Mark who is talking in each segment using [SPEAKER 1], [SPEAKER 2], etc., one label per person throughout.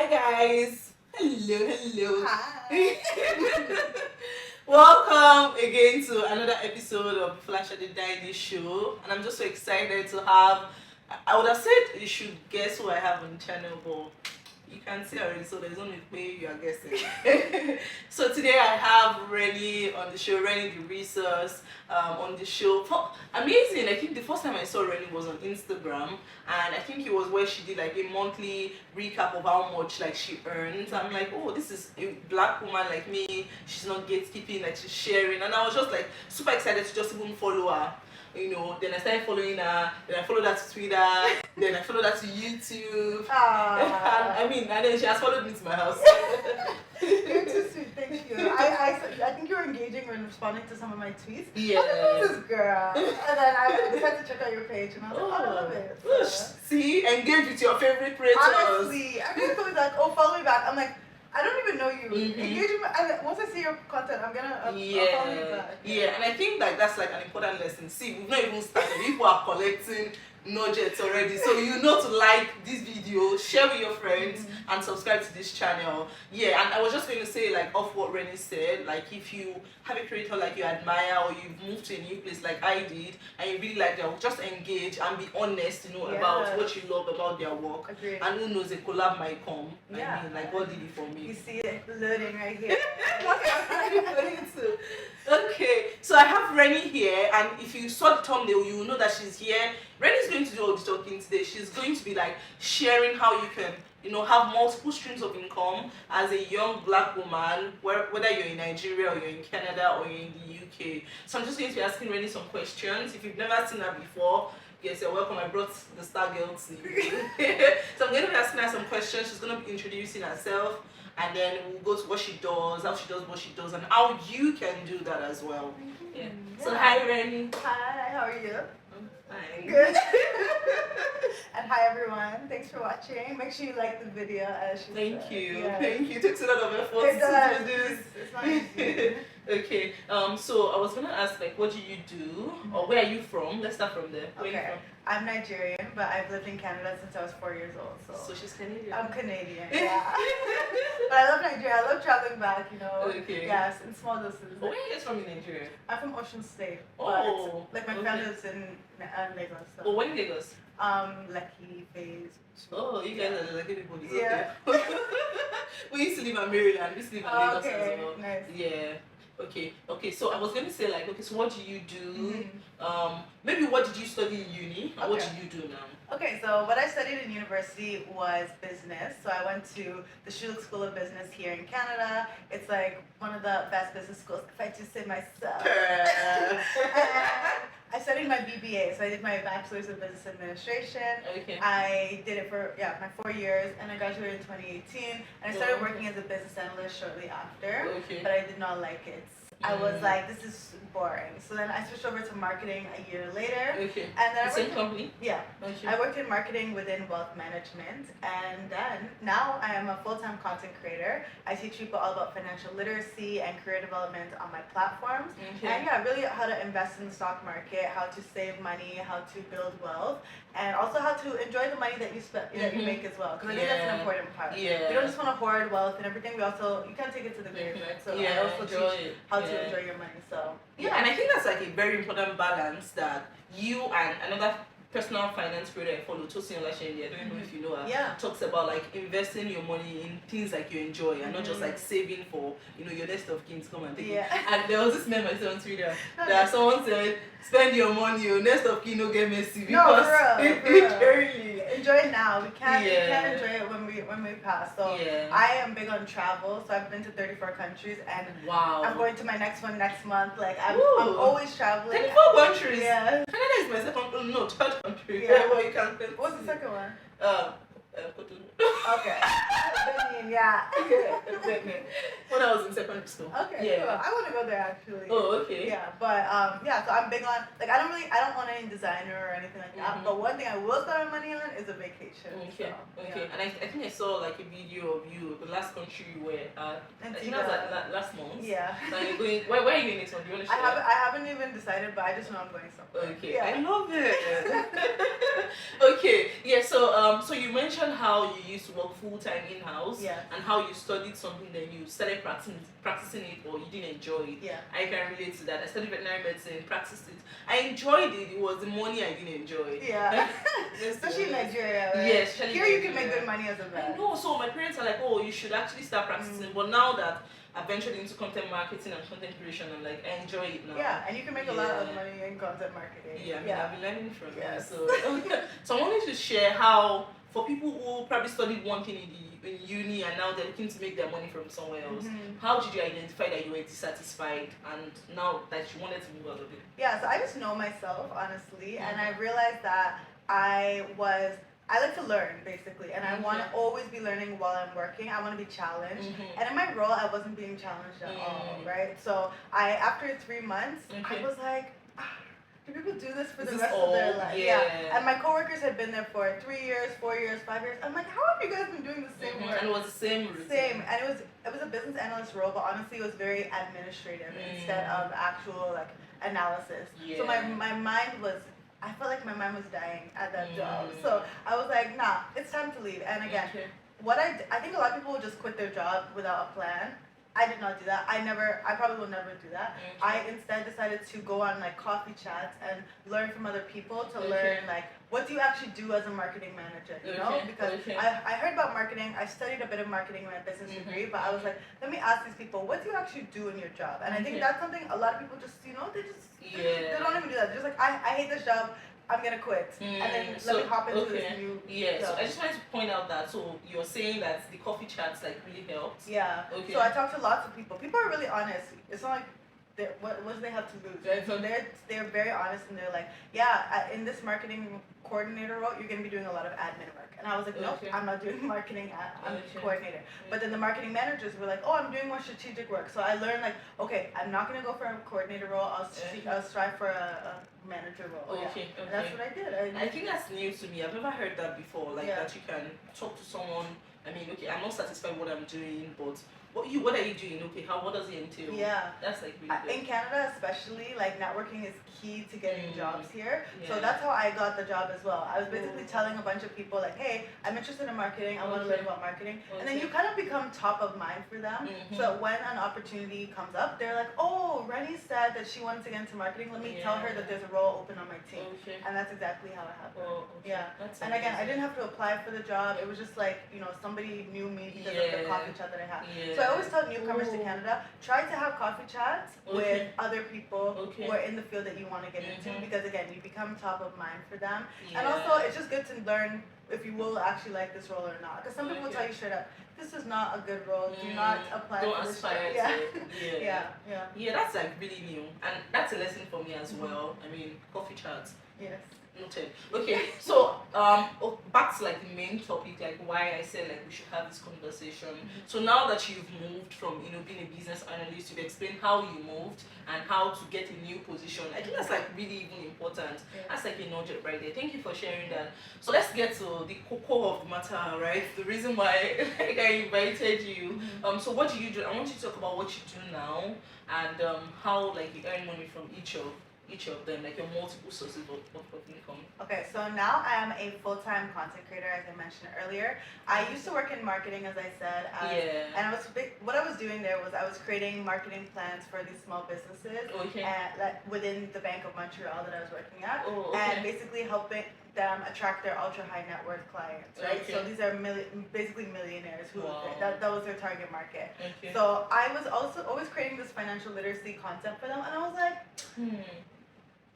[SPEAKER 1] guys. Hello.
[SPEAKER 2] Hi.
[SPEAKER 1] Welcome again to another episode of Flash at the Daily Show, and I'm just so excited to have. I would have said you should guess who I have on the channel, but you can see already, so there's only way you are guessing. So today I have Reni on the show, Reni the Resource on the show. Amazing! I think the first time I saw Reni was on Instagram, and I think it was where she did like a monthly recap of how much like she earns. I'm like, oh, this is a black woman like me. She's not gatekeeping, like she's sharing, and I was just like super excited to just even follow her. You know, then I started following her, then I followed her to Twitter, then I followed her to YouTube. And then she has followed me to my house.
[SPEAKER 2] You're too sweet, thank you. I think you were engaging when responding to some of my tweets.
[SPEAKER 1] Yeah.
[SPEAKER 2] Who's this girl? And then I decided to check out your page and I was like, I love it. So.
[SPEAKER 1] See, engage with your favorite creators.
[SPEAKER 2] Honestly, everyone's always like, oh, follow me back. I'm like, I don't even know you. Engaging, once I see your content, I'll follow you back.
[SPEAKER 1] Yeah, and I think like that's like an important lesson. See, we've not even started. People are collecting nudgets already, so you know to like this video, share with your friends, and subscribe to this channel. Yeah, and I was just going to say like off what Reni said, like if you have a creator like you admire or you've moved to a new place like I did and you really like them, just engage and be honest, about what you love about their work.
[SPEAKER 2] Agreed.
[SPEAKER 1] And who knows, a collab might come.
[SPEAKER 2] Yeah.
[SPEAKER 1] I mean, like God did it for me.
[SPEAKER 2] You see it loading right here.
[SPEAKER 1] Okay, so I have Reni here, and if you saw the thumbnail, you will know that she's here. Reni's going to do all the talking today. She's going to be like sharing how you can, have multiple streams of income as a young black woman, whether you're in Nigeria or you're in Canada or you're in the UK. So I'm just going to be asking Reni some questions. If you've never seen her before, yes, you're welcome. I brought the Star Girl to you. So I'm going to be asking her some questions. She's going to be introducing herself, and then we'll go to what she does, how she does what she does, and how you can do that as well. Yeah. So hi, Reni.
[SPEAKER 2] Hi, how are you?
[SPEAKER 1] Hi.
[SPEAKER 2] Good. And hi everyone. Thanks for watching. Make sure you like the video as she
[SPEAKER 1] Thank
[SPEAKER 2] said.
[SPEAKER 1] you.
[SPEAKER 2] Yeah.
[SPEAKER 1] Thank you. It takes a lot of effort
[SPEAKER 2] It does.
[SPEAKER 1] to do this.
[SPEAKER 2] It's not easy.
[SPEAKER 1] Okay. So I was gonna ask like, what do you do, or where are you from? Let's start from there. Where are you from?
[SPEAKER 2] I'm Nigerian, but I've lived in Canada since I was 4 years old.
[SPEAKER 1] So she's Canadian.
[SPEAKER 2] I'm Canadian. Yeah. But I love Nigeria. I love traveling back.
[SPEAKER 1] Okay.
[SPEAKER 2] Yes, in small doses.
[SPEAKER 1] Where are you guys from in Nigeria?
[SPEAKER 2] I'm from Ocean State.
[SPEAKER 1] Oh.
[SPEAKER 2] But, my family lives in Lagos. So.
[SPEAKER 1] Oh, when in Lagos?
[SPEAKER 2] Lucky Phase 2.
[SPEAKER 1] Oh, you guys are the lucky people.
[SPEAKER 2] Yeah.
[SPEAKER 1] Okay. We used to live in Maryland. We used to live in Lagos as well.
[SPEAKER 2] Nice.
[SPEAKER 1] Yeah. Okay. So I was going to say like, okay, so what do you do? Maybe what did you study in uni? And what do you do now?
[SPEAKER 2] Okay, so what I studied in university was business. So I went to the Schulich School of Business here in Canada. It's like one of the best business schools, if I do say myself. I studied my BBA, so I did my Bachelor's of Business Administration.
[SPEAKER 1] Okay.
[SPEAKER 2] I did it for my 4 years, and I graduated in 2018. And I started working as a business analyst shortly after, but I did not like it. I was like, this is boring. So then I switched over to marketing a year later.
[SPEAKER 1] Okay.
[SPEAKER 2] And then
[SPEAKER 1] the same company?
[SPEAKER 2] Yeah.
[SPEAKER 1] Okay.
[SPEAKER 2] I worked in marketing within wealth management, and then now I am a full-time content creator. I teach people all about financial literacy and career development on my platforms.
[SPEAKER 1] Okay.
[SPEAKER 2] And really how to invest in the stock market, how to save money, how to build wealth, and also how to enjoy the money that you spend, that you make as well. Because I think that's an important part.
[SPEAKER 1] Yeah.
[SPEAKER 2] We don't just want to hoard wealth and everything. You can't take it to the grave, right? So I also teach how to enjoy your money. So
[SPEAKER 1] and I think that's like a very important balance that you and another personal finance creator I follow, Tosin Olashendi, I don't know if you know her, talks about like investing your money in things like you enjoy and not just like saving for your next of kin to come and take it. And there was this meme I saw on Twitter that someone said, spend your money, your next of kin don't get messy, because
[SPEAKER 2] literally enjoy it now. We can't enjoy it when we pass. So I am big on travel, so I've been to 34 countries, and I'm going to my next one next month. Like I'm always traveling.
[SPEAKER 1] 34 countries.
[SPEAKER 2] Yeah.
[SPEAKER 1] Canada is my third country.
[SPEAKER 2] Yeah.
[SPEAKER 1] Well, you can
[SPEAKER 2] What's the second one?
[SPEAKER 1] Cotonou.
[SPEAKER 2] Okay. Benin, yeah.
[SPEAKER 1] Benin. when I was in secondary school.
[SPEAKER 2] Okay, cool. I want to go there actually.
[SPEAKER 1] Oh, okay.
[SPEAKER 2] Yeah, but yeah, so I'm big on, like, I don't want any designer or anything like that. But one thing I will spend my money on is a vacation.
[SPEAKER 1] Okay,
[SPEAKER 2] so,
[SPEAKER 1] okay.
[SPEAKER 2] Yeah.
[SPEAKER 1] And I think I saw like a video of you, the last country you were at. I think that was last month.
[SPEAKER 2] Yeah.
[SPEAKER 1] So you're going, where are you in this one? Do you want to share?
[SPEAKER 2] I haven't even decided, but I just know I'm going somewhere.
[SPEAKER 1] Okay,
[SPEAKER 2] Yeah.
[SPEAKER 1] I love it. Okay, yeah. So you mentioned how you used to work full time in house, and how you studied something, then you started practicing it, or you didn't enjoy it.
[SPEAKER 2] Yeah.
[SPEAKER 1] I can relate to that. I studied veterinary medicine, practiced it. I enjoyed it. It was the money I didn't enjoy.
[SPEAKER 2] Yeah. Especially in Nigeria. Right?
[SPEAKER 1] Yes.
[SPEAKER 2] Here you can make good money as a vet.
[SPEAKER 1] I know. So my parents are like, oh, you should actually start practicing. But now that I ventured into content marketing and content creation, I'm like, I enjoy it now.
[SPEAKER 2] Yeah, and you can make a lot of money in content marketing.
[SPEAKER 1] Yeah, I mean, I've been learning from you.
[SPEAKER 2] So,
[SPEAKER 1] so I wanted to share how, for people who probably studied one thing in uni and now they're looking to make their money from somewhere else, how did you identify that you were dissatisfied and now that you wanted to move out of it?
[SPEAKER 2] Yeah, so I just know myself, honestly, and I realized that I like to learn, basically, and I want to always be learning while I'm working. I want to be challenged. And in my role, I wasn't being challenged at all, right? So after 3 months, I was like, do people do this for the rest of their life? Yeah. And my coworkers had been there for 3 years, 4 years, 5 years. I'm like, how have you guys been doing the same work?
[SPEAKER 1] And it was the same routine.
[SPEAKER 2] Same. And it was a business analyst role, but honestly, it was very administrative instead of actual, like, analysis. So my mind was, I felt like my mind was dying at that job. So I was like, nah, it's time to leave. And again, I think a lot of people will just quit their job without a plan. I did not do that. I probably will never do that. I instead decided to go on like coffee chats and learn from other people to learn like what do you actually do as a marketing manager, you know? Because I heard about marketing, I studied a bit of marketing in my business degree, but I was like, let me ask these people, what do you actually do in your job? And I think that's something a lot of people just, you know, they don't even do that. They're just like, I hate this job, I'm gonna quit, and then let me hop into this new job.
[SPEAKER 1] So I just wanted to point out that, so you're saying that the coffee chats like really helped.
[SPEAKER 2] Yeah. So I talked to lots of people. People are really honest. It's not like what do they have to lose, right? So they're very honest, and they're like, yeah, in this marketing coordinator role, you're gonna be doing a lot of admin work. And I was like, nope, I'm not doing marketing. I'm a coordinator. But then the marketing managers were like, oh, I'm doing more strategic work. So I learned like, okay, I'm not gonna go for a coordinator role. I'll strive for a manager role. And that's what I did.
[SPEAKER 1] I think that's new to me. I've never heard that before. Like that you can talk to someone. I mean, okay, I'm not satisfied with what I'm doing, but what are you doing? Okay, what does it entail?
[SPEAKER 2] Yeah.
[SPEAKER 1] That's like really good.
[SPEAKER 2] In Canada especially, like networking is key to getting jobs here. So that's how I got the job as well. I was basically telling a bunch of people like, hey, I'm interested in marketing, I want to learn about marketing. And then you kind of become top of mind for them. So when an opportunity comes up, they're like, oh, Reni said that she wanted to get into marketing. Let me tell her that there's a role open on my team. And that's exactly how it happened. Yeah. And again, I didn't have to apply for the job. It was just like, you know, somebody knew me because of the coffee chat that I had. So I always tell newcomers to Canada, try to have coffee chats with other people who are in the field that you want to get into, because again, you become top of mind for them. And also, it's just good to learn if you will actually like this role or not. Because some people will tell you straight up, this is not a good role. Do not apply for this job.
[SPEAKER 1] Yeah, that's like really new, and that's a lesson for me as well. I mean, coffee chats.
[SPEAKER 2] Yes.
[SPEAKER 1] Noted. Okay, so back to like the main topic, like why I said like we should have this conversation. So now that you've moved from being a business analyst, you've explained how you moved and how to get a new position. I think that's like really even important. That's like a nugget right there. Thank you for sharing that. So let's get to the cocoa of the matter, right? The reason why like, I invited you. So what do you do? I want you to talk about what you do now and how like you earn money from each of them, like your multiple sources of income.
[SPEAKER 2] Okay, so now I am a full-time content creator, as I mentioned earlier. I used to work in marketing, as I said, and what I was doing there was I was creating marketing plans for these small businesses within the Bank of Montreal that I was working at, and basically helping them attract their ultra-high net worth clients, right? So these are basically millionaires who that was their target market. So I was also always creating this financial literacy content for them, and I was like,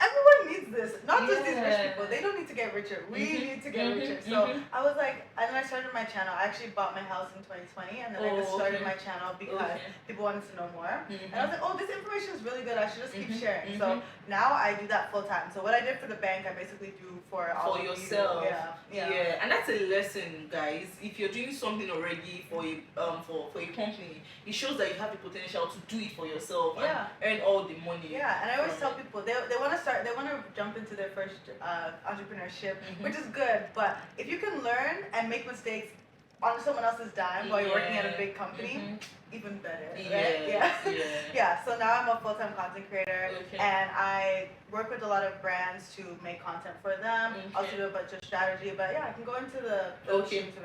[SPEAKER 2] everyone needs this. Not just these rich people. They don't need to get richer. We need to get richer. So I was like, and then I started my channel. I actually bought my house in 2020, and then I just started my channel because people wanted to know more. And I was like, oh, this information is really good. I should just keep sharing. So now I do that full time. So what I did for the bank, I basically do for all of
[SPEAKER 1] yourself.
[SPEAKER 2] You.
[SPEAKER 1] Yeah, and that's a lesson, guys. If you're doing something already for a company, it shows that you have the potential to do it for yourself and earn all the money.
[SPEAKER 2] Yeah, and I always tell people they want to start, they want to jump into their first entrepreneurship, which is good. But if you can learn and make mistakes on someone else's dime while you're working at a big company, even better, right? Yeah. So now I'm a full-time content creator, and I work with a lot of brands to make content for them. Also do a bunch of strategy, but yeah, I can go into the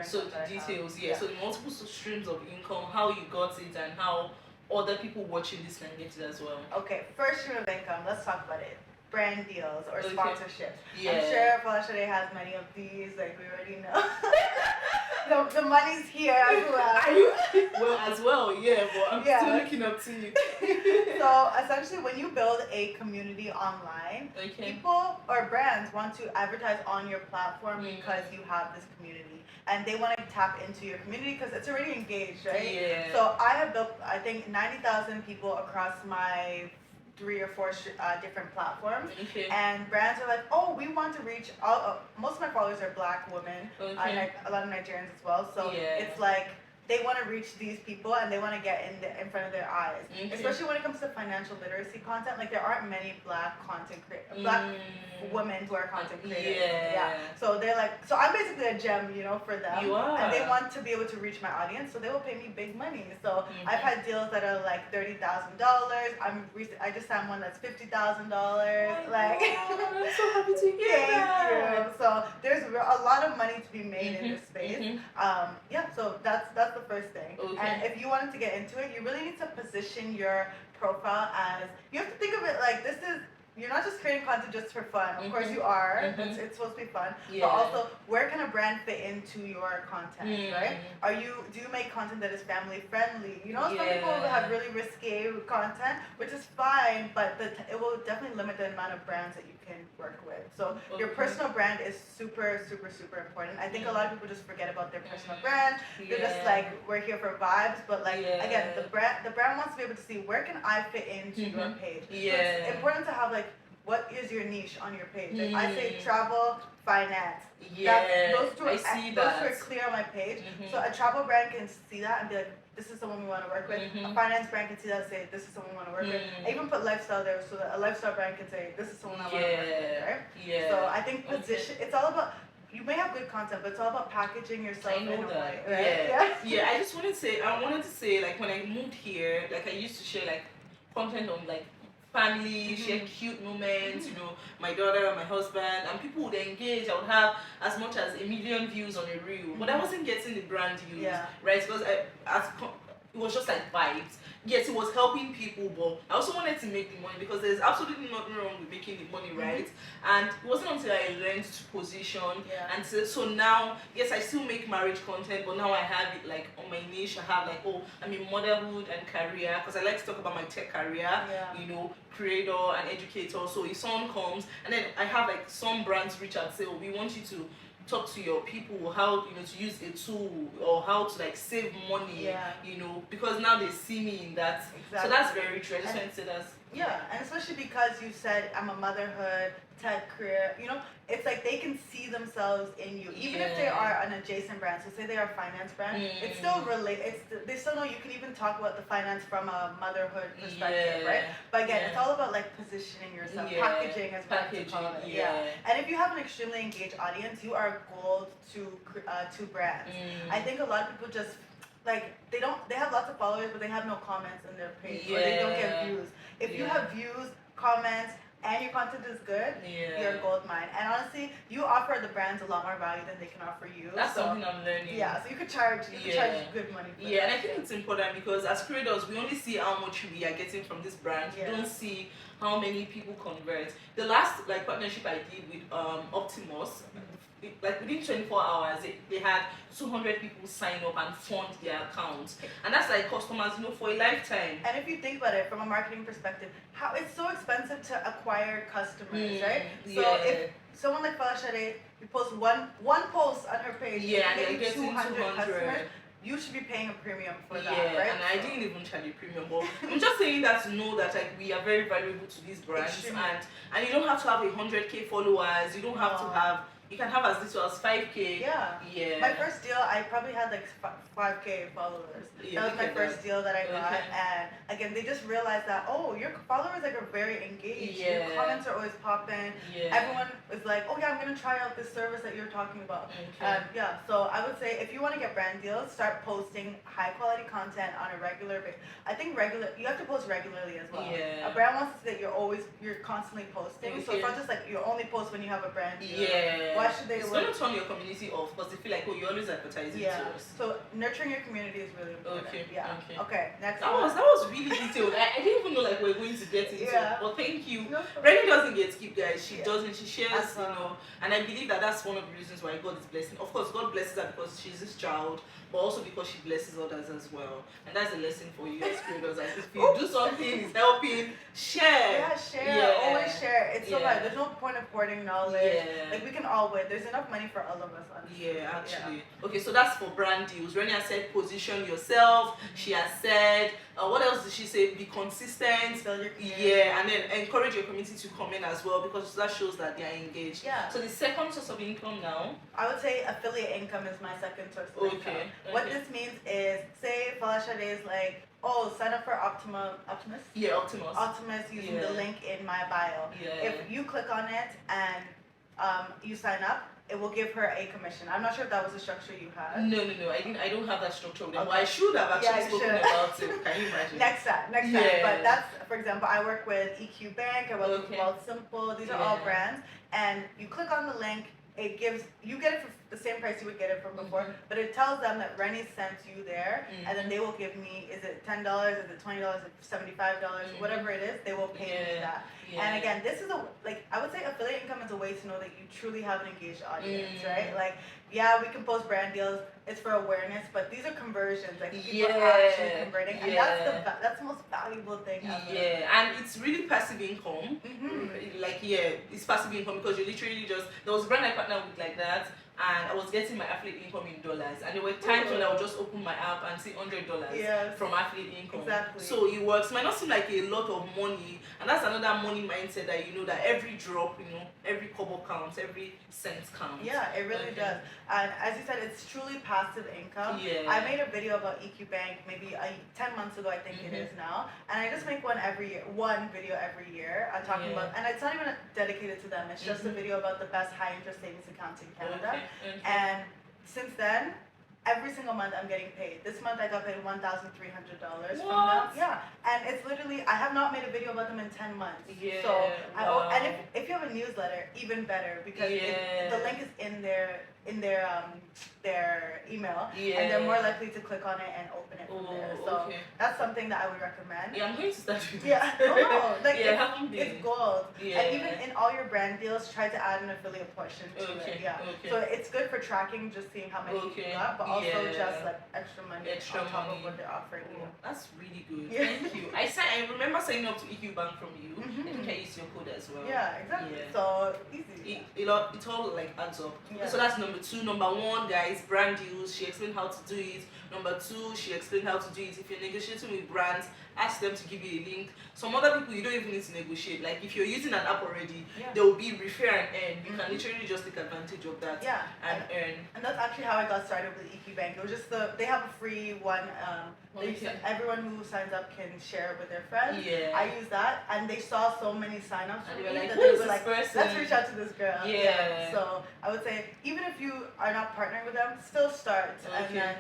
[SPEAKER 1] so the details. So the multiple streams of income, how you got it, and how other people watching this can get it as well.
[SPEAKER 2] Okay, first stream of income. Let's talk about it. Brand deals or sponsorships. I'm sure Flash Today has many of these. Like we already know. the money's here as well.
[SPEAKER 1] Well, as well, but I'm still looking up to you.
[SPEAKER 2] So essentially, when you build a community online, people or brands want to advertise on your platform because you have this community, and they want to tap into your community because it's already engaged, right? So I have built, I think, 90,000 people across my 3 or 4 different platforms, and brands are like, oh, we want to reach most of my followers are Black women, and a lot of Nigerians as well, so it's like they want to reach these people and they want to get in front of their eyes, especially when it comes to financial literacy content. Like there aren't many Black Black women who are content creators. So they're like, so I'm basically a gem, for them.
[SPEAKER 1] You are.
[SPEAKER 2] And they want to be able to reach my audience, so they will pay me big money. So I've had deals that are like $30,000. I just signed one that's $50,000. Like,
[SPEAKER 1] I'm so happy to hear that.
[SPEAKER 2] Thank you. So there's a lot of money to be made in this space. So that's the first thing. And if you wanted to get into it, you really need to position your profile as, you have to think of it like you're not just creating content just for fun. Of course you are. It's supposed to be fun. But also, where can a brand fit into your content, right? Do you make content that is family friendly? Some people have really risque content, which is fine, but it will definitely limit the amount of brands that you can work with. So your personal brand is super, super, super important. I think a lot of people just forget about their personal brand. They're just like, we're here for vibes, but like again, the brand wants to be able to see, where can I fit into your page? So it's important to have like, what is your niche on your page? Like I say travel, finance. Those two are clear on my page. So a travel brand can see that and be like, this is someone we want to work with. A finance brand can see that and say, this is someone we want to work with. I even put lifestyle there so that a lifestyle brand can say, this is someone I want to work with, right? So I think position, it's all about, you may have good content, but it's all about packaging yourself in a way, right?
[SPEAKER 1] I wanted to say, like when I moved here, like I used to share like content on like family, share cute moments, my daughter, my husband, and people would engage. I would have as much as 1 million views on a reel, but I wasn't getting the brand views, right? Because it was just like vibes. Yes, it was helping people, but I also wanted to make the money because there's absolutely nothing wrong with making the money, right? And it wasn't until I learned to position, and so now, yes, I still make marriage content, but now I have it like on my niche. I have like, I'm in motherhood and career, because I like to talk about my tech career, creator and educator. So if someone comes, and then I have like some brands reach out and say, we want you to talk to your people how to use a tool or how to like save money, because now they see me in that. So that's very true. I just want to say that.
[SPEAKER 2] And especially because you said I'm a motherhood tech career, it's like they can see themselves in you, even if they are an adjacent brand. So say they are a finance brand, it's still they still know you can even talk about the finance from a motherhood perspective, right? But again, it's all about like positioning yourself, packaging as well to call it. And if you have an extremely engaged audience, you are gold to brands. I think a lot of people just like they have lots of followers, but they have no comments on their page, or they don't get views. If you have views, comments, and your content is good, you're a gold mine. And honestly, you offer the brands a lot more value than they can offer you.
[SPEAKER 1] That's something I'm learning.
[SPEAKER 2] So you could charge good money for that.
[SPEAKER 1] And I think it's important because as creators, we only see how much we are getting from this brand. We don't see how many people convert. The last like partnership I did with Optimus, like within 24 hours, they had 200 people sign up and fund their accounts, and that's like customers, for a lifetime.
[SPEAKER 2] And if you think about it from a marketing perspective, how it's so expensive to acquire customers, right? So if someone like Falashade, you post one post on her page,
[SPEAKER 1] and
[SPEAKER 2] you
[SPEAKER 1] get
[SPEAKER 2] 200 customers. You should be paying a premium for that, right?
[SPEAKER 1] And I didn't even charge a premium, but I'm just saying that to know that like we are very valuable to these brands.
[SPEAKER 2] Extremely.
[SPEAKER 1] And you don't have to have 100K followers. You don't have to have. You can have as little as 5K.
[SPEAKER 2] Yeah. My first deal, I probably had like 5K followers. That was my first deal that I got, and again, they just realized that your followers like are very engaged. Your comments are always popping. Everyone is like, oh yeah, I'm gonna try out this service that you're talking about. So I would say if you want to get brand deals, start posting high quality content on a regular basis. I think you have to post regularly as well. A brand wants to see that you're constantly posting. So it's not just like you only post when you have a brand deal. Why should they?
[SPEAKER 1] It's going to turn your community off because they feel like, you're always advertising to us.
[SPEAKER 2] So nurturing your community is really important. Okay. Next.
[SPEAKER 1] That was really detailed. I didn't even know like we're going to get into it. But thank you. Reni doesn't get skip, guys. She doesn't. She shares, and I believe that that's one of the reasons why God is blessing. Of course, God blesses her because she's His child, but also because she blesses others as well. And that's a lesson for you as creators. Like if you do something, it's helping, share.
[SPEAKER 2] Share. Always share. It's so bad. There's no point of hoarding knowledge. Like we can all win. There's enough money for all of us. Honestly.
[SPEAKER 1] Actually. Okay, so that's for brand deals. Reni has said position yourself. She has said, what else did she say? Be consistent.
[SPEAKER 2] Build your community.
[SPEAKER 1] And then encourage your community to come in as well because that shows that they are engaged. So the second source of income now?
[SPEAKER 2] I would say affiliate income is my second source of income. What this means is, say Falashade is like, sign up for Optimus. Optimus using the link in my bio. If you click on it and you sign up, it will give her a commission. I'm not sure if that was the structure you had.
[SPEAKER 1] No. I don't have that structure with them. Well, I should have actually spoken about it. Can you imagine?
[SPEAKER 2] Next time. But that's, for example, I work with EQ Bank. I work with World Simple. These are all brands. And you click on the link. You get it for the same price you would get it from before, but it tells them that Reni sent you there, and then they will give me, is it $10, is it $20, is it $75, whatever it is, they will pay me that. And again, this is I would say affiliate income is a way to know that you truly have an engaged audience, right? Like, we can post brand deals, it's for awareness, but these are conversions, like people are actually converting, and that's the most valuable thing ever.
[SPEAKER 1] And it's really passive income. It's passive income because you literally there was a brand I partnered with like that, and I was getting my affiliate income in dollars, and there were times when I would just open my app and see $100 from affiliate income. So it works. Might not seem like a lot of money, and that's another money mindset that that every drop, every kobo counts, every cent counts.
[SPEAKER 2] It really does. And as you said, it's truly passive income. I made a video about EQ Bank maybe 10 months ago, I think it is now, and I just make one video every year. I'm talking about, and it's not even dedicated to them. It's just a video about the best high interest savings accounts in Canada. And since then, every single month I'm getting paid. This month I got paid $1,300 from them. And it's literally, I have not made a video about them in 10 months. So and if you have a newsletter, even better, because the link is in their email, and they're more likely to click on it and open it from there. So that's something that I would recommend.
[SPEAKER 1] I'm going to start with
[SPEAKER 2] It's gold. And even in all your brand deals, try to add an affiliate portion to it. So it's good for tracking, just seeing how many you got, but also just like extra money on top of what they're offering you.
[SPEAKER 1] That's really good. Thank you. I remember signing up to EQ Bank from you. I think I used your code as well.
[SPEAKER 2] Exactly. So easy.
[SPEAKER 1] It all like adds up. So that's number 2. Number 1, guys, brand deals. She explained how to do it. Number 2, she explained how to do it. If you're negotiating with brands, ask them to give you a link. Some other people, you don't even need to negotiate. Like if you're using an app already, there will be refer and earn. You can literally just take advantage of that and earn.
[SPEAKER 2] And that's actually how I got started with EQ Bank. It was just they have a free one. Everyone who signs up can share it with their friends. I use that, and they saw so many signups
[SPEAKER 1] and
[SPEAKER 2] from
[SPEAKER 1] they
[SPEAKER 2] me
[SPEAKER 1] were
[SPEAKER 2] that they were
[SPEAKER 1] like,
[SPEAKER 2] let's reach out to this girl. So I would say, even if you are not partnering with them, still start, and then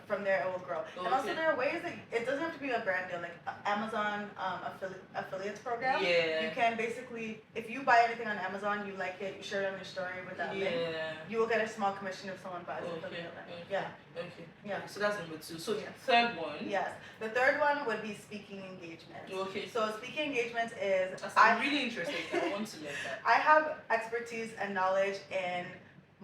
[SPEAKER 2] from there it will grow. And also there are ways that it doesn't have to be a brand deal, like Amazon affiliates program. You can basically, if you buy anything on Amazon, you like it, you share it on your story with that link, you will get a small commission if someone buys it.
[SPEAKER 1] So that's number 2. So third one.
[SPEAKER 2] Yes. The third one would be speaking engagements. So speaking engagements is...
[SPEAKER 1] I'm really interested. I want to learn that.
[SPEAKER 2] I have expertise and knowledge in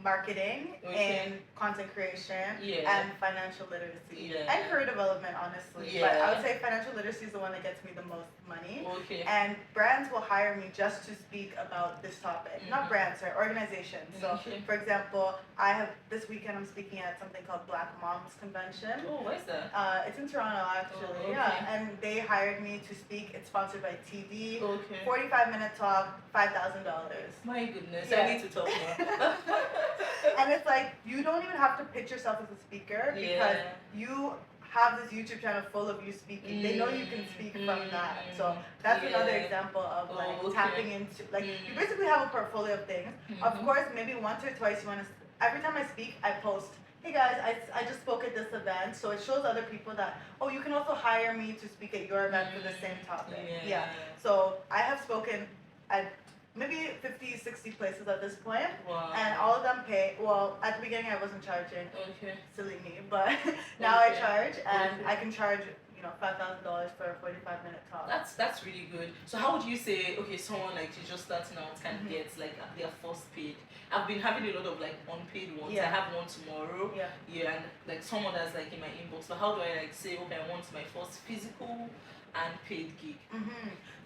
[SPEAKER 2] marketing and content creation and financial literacy and career development, honestly. But I would say financial literacy is the one that gets me the most money. And brands will hire me just to speak about this topic. Not brands, sorry, organizations. So, for example, this weekend I'm speaking at something called Black Moms Convention.
[SPEAKER 1] Oh, where's that?
[SPEAKER 2] It's in Toronto, actually. Yeah, and they hired me to speak. It's sponsored by TV. 45-minute talk, $5,000.
[SPEAKER 1] My goodness, I need to talk more.
[SPEAKER 2] And it's like, you don't even have to pitch yourself as a speaker because you have this YouTube channel full of you speaking. They know you can speak from that. So that's another example of like tapping into, like you basically have a portfolio of things. Of course, maybe once or twice you want to, every time I speak, I post, hey guys, I just spoke at this event. So it shows other people that, oh, you can also hire me to speak at your event for the same topic. So I have spoken at maybe 50, 60 places at this point. And all of them pay. Well, at the beginning I wasn't charging. Silly me. But now I charge, and I can charge, $5,000 for a 45-minute talk.
[SPEAKER 1] That's really good. So how would you say, okay, someone like you just starting out can get like their first paid? I've been having a lot of like unpaid ones. I have one tomorrow. And like someone that's like in my inbox. But how do I like say, okay, I want my first physical and paid gig?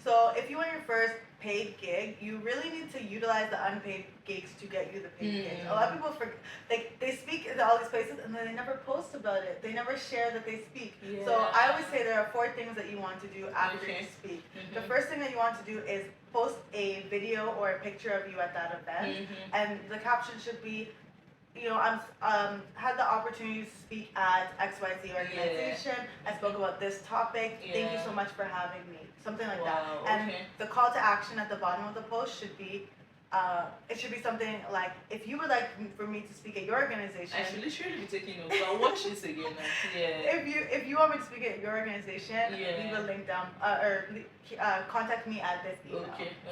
[SPEAKER 2] So if you want your first paid gig, you really need to utilize the unpaid gigs to get you the paid gigs. A lot of people forget, like they speak at all these places and then they never post about it. They never share that they speak. So I always say there are 4 things that you want to do after you speak. The first thing that you want to do is post a video or a picture of you at that event, and the caption should be, I'm had the opportunity to speak at XYZ organization. I spoke about this topic. Thank you so much for having me. Something like that. And the call to action at the bottom of the post should be, it should be something like, if you would like for me to speak at your organization.
[SPEAKER 1] I should literally be taking notes. I'll watch this again.
[SPEAKER 2] If you want me to speak at your organization, leave a link down, or contact me at this email.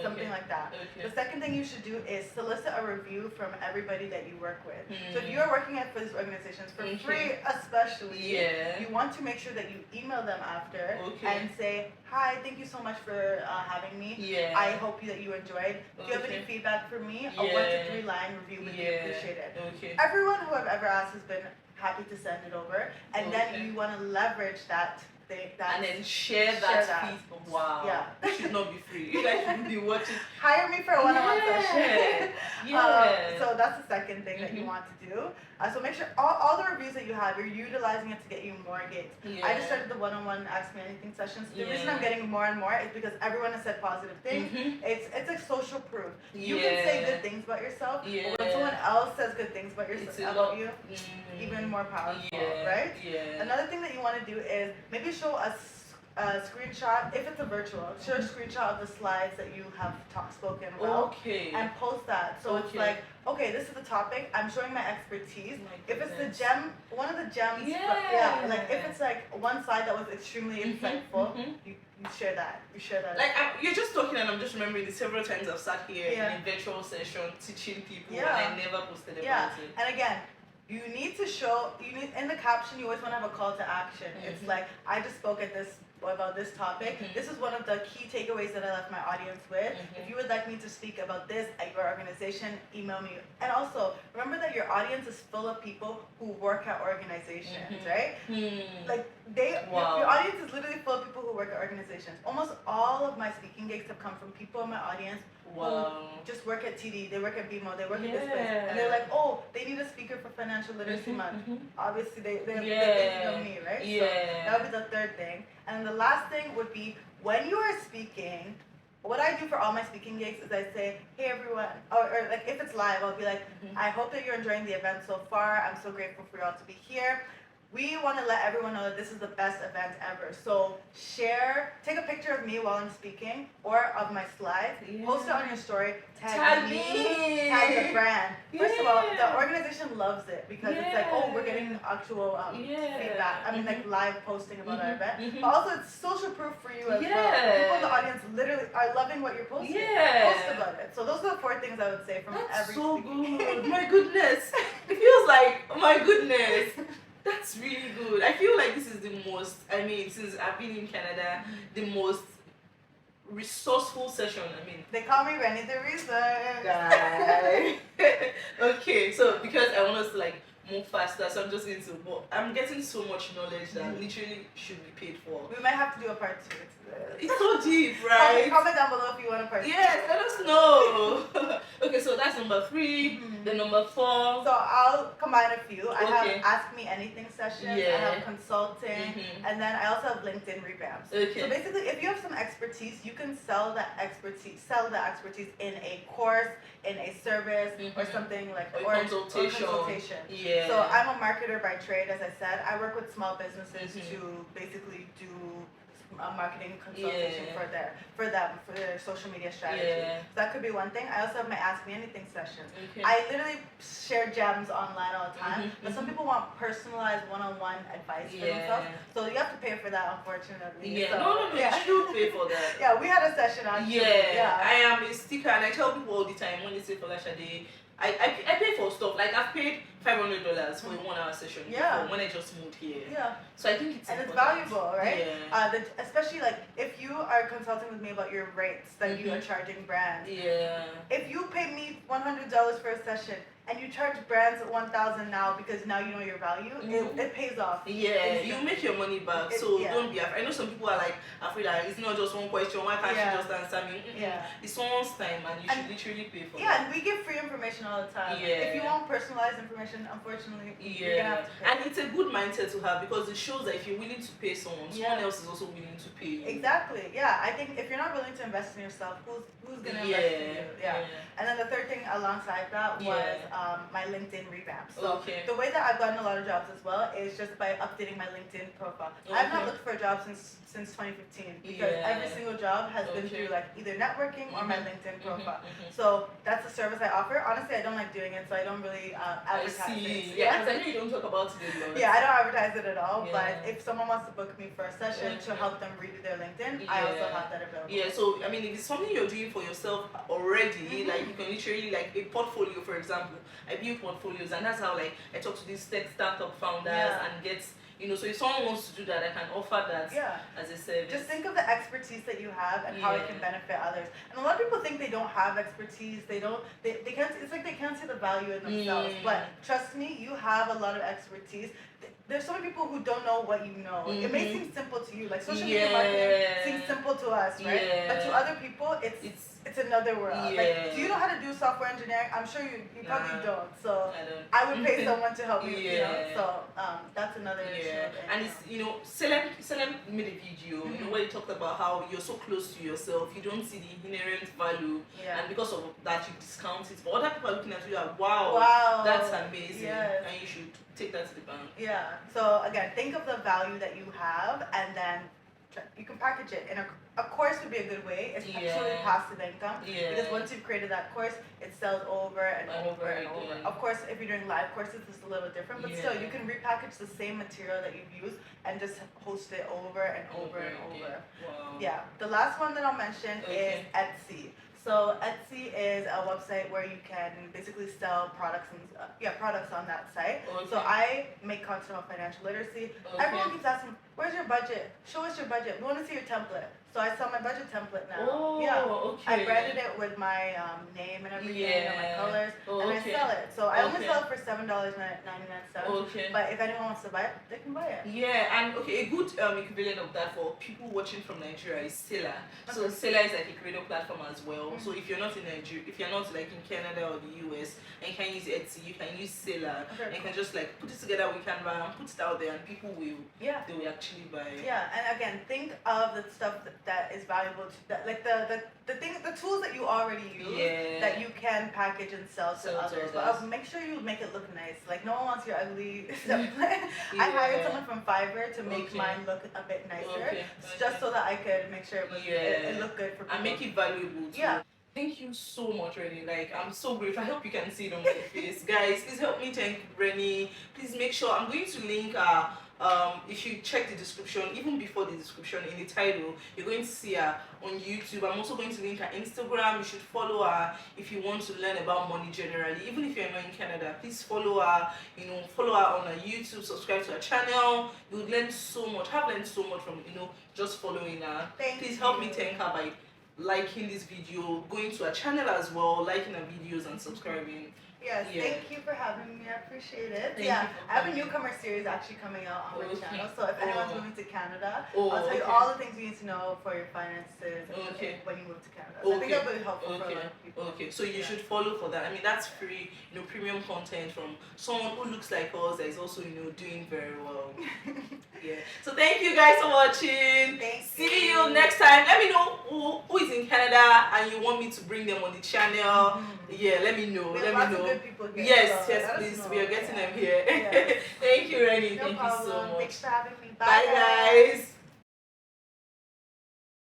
[SPEAKER 2] Something like that. The second thing you should do is solicit a review from everybody that you work with. So if you are working for these organizations for free, especially, you want to make sure that you email them after and say, hi, thank you so much for having me. I hope that you enjoyed. Do you have any feedback for me? A 1 to 3 line review would be appreciated. Everyone who I've ever asked has been happy to send it over, and then you want to leverage that thing,
[SPEAKER 1] and then share that feed. Wow. It should not be free. You guys should be watching.
[SPEAKER 2] Hire me for a one-on-one session. So that's the second thing that you want to do. So make sure all the reviews that you have, you're utilizing it to get you more gigs. I just started the one-on-one Ask Me Anything sessions. The reason I'm getting more and more is because everyone has said positive things. It's like social proof. You can say good things about yourself, but when someone else says good things about about you, even more powerful, right? Another thing that you want to do is maybe show us a screenshot, if it's a virtual, show a screenshot of the slides that you have spoken about, and post that. So it's like, okay, this is the topic, I'm showing my expertise. If it's the gem, one of the gems, like if it's like one slide that was extremely insightful, you share that. You share that.
[SPEAKER 1] Like you're just talking, and I'm just remembering the several times I've sat here in a virtual session teaching people, and I never posted about it.
[SPEAKER 2] And again, you need to show, in the caption, you always want to have a call to action. It's like, I just spoke at this about this topic. This is one of the key takeaways that I left my audience with. If you would like me to speak about this at your organization, email me. And also, remember that your audience is full of people who work at organizations, right? Like, your audience is literally full of people who work at organizations. Almost all of my speaking gigs have come from people in my audience who just work at TD, they work at BMO, they work at this place. And they're like, oh, they need a speaker for Financial Literacy Month. Obviously, they're thinking of me, right? So that would be the third thing. And the last thing would be, when you are speaking, what I do for all my speaking gigs is I say, hey everyone, or like if it's live, I'll be like, I hope that you're enjoying the event so far. I'm so grateful for you all to be here. We want to let everyone know that this is the best event ever. So take a picture of me while I'm speaking or of my slides, post it on your story, tag me, tag the brand. First of all, the organization loves it because it's like, oh, we're getting actual feedback. I mean, like live posting about our event. But also, it's social proof for you as well. People in the audience literally are loving what you're posting. Post about it. So those are the 4 things I would say from every speaking.
[SPEAKER 1] Good. My goodness. It feels like, oh my goodness. That's really good. I feel like this is the most, I mean, since I've been in Canada, the most resourceful session.
[SPEAKER 2] They call me Reni the Resource.
[SPEAKER 1] Guy. Okay, so because I want us to like move faster, so I'm just going to. But I'm getting so much knowledge that literally should be paid for.
[SPEAKER 2] We might have to do a part 2 to this.
[SPEAKER 1] It's so deep, right?
[SPEAKER 2] Comment down below if you want a part 2.
[SPEAKER 1] Yes, let us know. Okay, so that's number 3. Then number 4.
[SPEAKER 2] So I'll combine a few. I have Ask Me Anything sessions. I have consulting, and then I also have LinkedIn revamps.
[SPEAKER 1] Okay.
[SPEAKER 2] So basically, if you have some expertise, you can sell that expertise in a course, in a service, or something like
[SPEAKER 1] or consultation. Yeah.
[SPEAKER 2] So I'm a marketer by trade, as I said. I work with small businesses to basically do a marketing consultation for their social media strategy.
[SPEAKER 1] Yeah.
[SPEAKER 2] So that could be one thing. I also have my Ask Me Anything sessions.
[SPEAKER 1] Okay.
[SPEAKER 2] I literally share gems online all the time, but some people want personalized one-on-one advice for themselves. So you have to pay for that, unfortunately.
[SPEAKER 1] Yeah.
[SPEAKER 2] So,
[SPEAKER 1] No, you should pay for that.
[SPEAKER 2] Yeah, we had a session actually.
[SPEAKER 1] Yeah. I am a sticker, and I tell people all the time when they say for Day, I pay for stuff. Like I've paid $500 for a 1-hour session before when I just moved here. Yeah. So I think it's
[SPEAKER 2] important. It's valuable, right?
[SPEAKER 1] Yeah.
[SPEAKER 2] Especially like if you are consulting with me about your rates that you are charging brands.
[SPEAKER 1] Yeah.
[SPEAKER 2] If you pay me $100 for a session and you charge brands $1,000 now because now you know your value, it pays off.
[SPEAKER 1] Yeah, you make your money back. So don't be afraid. I know some people are like afraid that it's not just one question. Why can't you just answer me? It's someone's time, and you should literally pay for it.
[SPEAKER 2] Yeah, and we give free information all the time.
[SPEAKER 1] Yeah.
[SPEAKER 2] If you want personalized information, unfortunately, you're gonna have to pay.
[SPEAKER 1] And it's a good mindset to have because it shows that if you're willing to pay someone else is also willing to pay you.
[SPEAKER 2] Exactly. Yeah, I think if you're not willing to invest in yourself, who's gonna invest in you? Yeah. And then the third thing alongside that was my LinkedIn revamp. So the way that I've gotten a lot of jobs as well is just by updating my LinkedIn profile. I've not looked for a job since 2015 because every single job has been through like either networking or my LinkedIn profile. So that's a service I offer. Honestly, I don't like doing it, so I don't really advertise it.
[SPEAKER 1] Yeah, because I know you don't talk about it a lot.
[SPEAKER 2] Yeah, I don't advertise it at all. But if someone wants to book me for a session to help them redo their LinkedIn, I also have that available.
[SPEAKER 1] Yeah, so if it's something you're doing for yourself already, like you can literally like a portfolio, for example. I build portfolios, and that's how like I talk to these tech startup founders and get so if someone wants to do that, I can offer that as a service.
[SPEAKER 2] Just think of the expertise that you have and how it can benefit others. And a lot of people think they don't have expertise. They can't. It's like they can't see the value in themselves. But trust me, you have a lot of expertise. There's so many people who don't know what you know. It may seem simple to you, like social media marketing seems simple to us, right? But to other people, it's another world. Like, do you know how to do software engineering? I'm sure you probably don't. So I would pay someone to help you. You know? So that's another issue.
[SPEAKER 1] And it's Selem made a video where he talked about how you're so close to yourself, you don't see the inherent value, and because of that you discount it. But other people are looking at you like, wow, that's amazing, and you should take that to the bank.
[SPEAKER 2] Yeah. So again, think of the value that you have, and then you can package it in a course would be a good way. It's actually passive income because once you've created that course, it sells over and over and over. Of course, if you're doing live courses, it's a little different, but still, you can repackage the same material that you've used and just host it over and over and over.
[SPEAKER 1] Wow.
[SPEAKER 2] Yeah. The last one that I'll mention is Etsy. So Etsy is a website where you can basically sell products and products on that site. So I make content on financial literacy. Everyone keeps asking, "Where's your budget? Show us your budget. We want to see your template." So I sell my budget template now. I branded it with my name and everything and my colors, and I sell it. So I only sell it for $7.99. But if anyone wants to buy it, they can buy it.
[SPEAKER 1] Yeah, and a good equivalent of that for people watching from Nigeria is Seller. So Seller is like a creator platform as well. So if you're not in Nigeria, if you're not like in Canada or the US, and you can use Etsy, you can use Seller, and you can just like put it together with Canva and put it out there, and people will they will actually buy it.
[SPEAKER 2] Yeah, and again, think of the stuff that is valuable to that, like the tools that you already use that you can package and sell to others. But make sure you make it look nice. Like no one wants your ugly template. I hired someone from Fiverr to make mine look a bit nicer, just so that I could make sure it looked good for people.
[SPEAKER 1] And make it valuable too. Yeah. Thank you so much, Reni. Like, I'm so grateful. I hope you can see it on my face. Guys, please help me thank Reni. Please make sure, I'm going to link if you check the description, even before the description, in the title, you're going to see her on YouTube. I'm also going to link her Instagram. You should follow her if you want to learn about money generally. Even if you're not in Canada, please follow her. Follow her on her YouTube, subscribe to her channel. You would learn so much. I've learned so much from just following her. Please help me thank her by liking this video, going to our channel as well, liking our videos and subscribing.
[SPEAKER 2] Yes, thank you for having me. I appreciate it.
[SPEAKER 1] Thank
[SPEAKER 2] I have a newcomer series actually coming out on my channel. So if anyone's moving to Canada, I'll tell you all the things you need to know for your finances when you move to Canada. So I think that'll be helpful for a lot of people.
[SPEAKER 1] Okay, so you should follow for that. I mean, that's free, premium content from someone who looks like us that is also, doing very well. Yeah. So thank you guys for watching. See you next time. Let me know who is in Canada and you want me to bring them on the channel. Yeah, let me know. Let me know.
[SPEAKER 2] Good people here,
[SPEAKER 1] yes,
[SPEAKER 2] so
[SPEAKER 1] please. We are getting them here. Thank you, Reni.
[SPEAKER 2] No
[SPEAKER 1] Thank
[SPEAKER 2] problem.
[SPEAKER 1] you so much.
[SPEAKER 2] Thanks for having me.
[SPEAKER 1] Bye guys.